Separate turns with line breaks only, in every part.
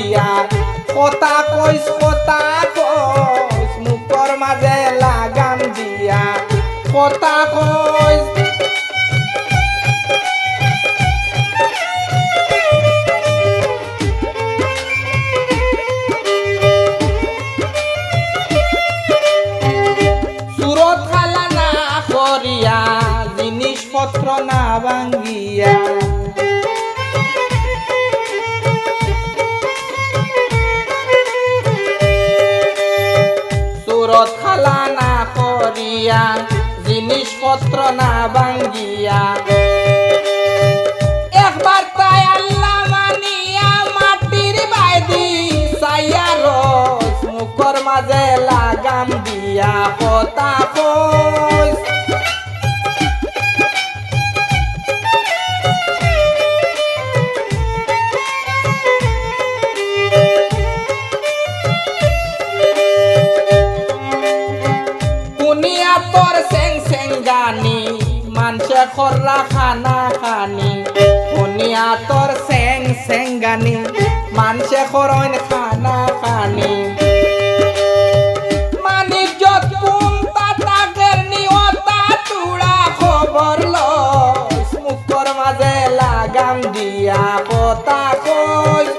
দিয়া কথা কইস মুখর মাঝে লাগাম দিয়া কথা কইস সুরত খালা না করিয়া জিনিসপত্র না ভাঙ্গিয়া সুরত খালা না করিয়া জিনিসপত্র না ভাঙ্গিয়া একবার তাই আল্লাহ মানিয়া মাটির বাইদি সাইয়া রস মুখর মাঝে লাগাম দিয়া কথা কইস কুনিয়া তোর সেং সেং গানি মানসে খররা খানা খানি কুনিয়া তোর সেং সেং গানি মানসে খরইন খানা খানি মানিজ্জত কোন তাতাকের নিয়তা তুড়া খবর লস মুখর মাঝে লাগাম দিয়া কথা কইস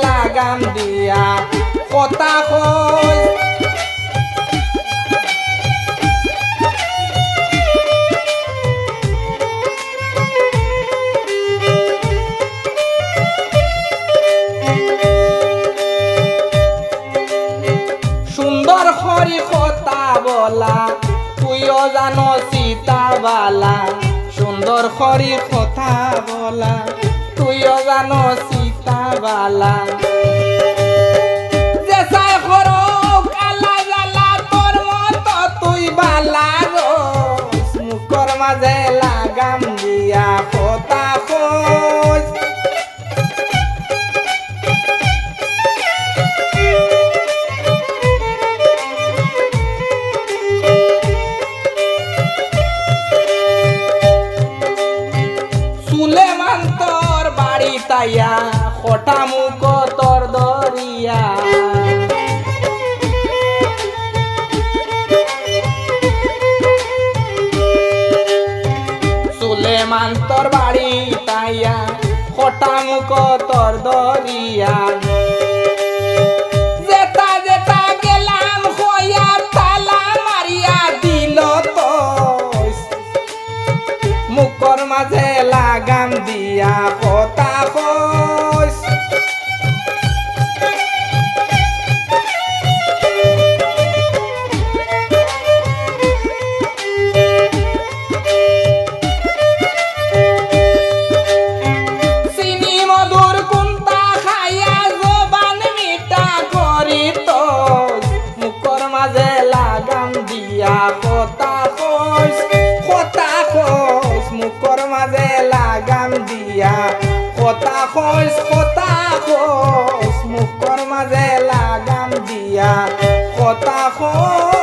লাগাম দিয়া কথা কইস সুন্দর হরি কথা বলা তুইও জানো সীতা বালা সুন্দর হরি কথা বলা তুইও জানো সীতা বালা যে সাই করো কালা জালা তোর মত তুই বালা রস মুখর মাঝে লাগাম দিয়া কথা কইস সুলেমান তোর বাড়ি তাইয়া খটা মুখ তোর দরিয়া সুলেমান তোর বাড়ি তাইয়া খটা মুখ তোর দরিয়া যেটা যেটা গেলাম হইয়া তালা মারিয়া দিল তো মুখর মাঝে লাগাম দিয়া কথা কইস চিনি মধুর কুন্তা খাইয়া জবান মিঠা করি তো মুখর মাঝে লাগাম দিয়া কথা কইস মুখর মাঝে লাগাম দিয়া কথা কইস মুখর মাঝে লাগাম দিয়া কথা কইস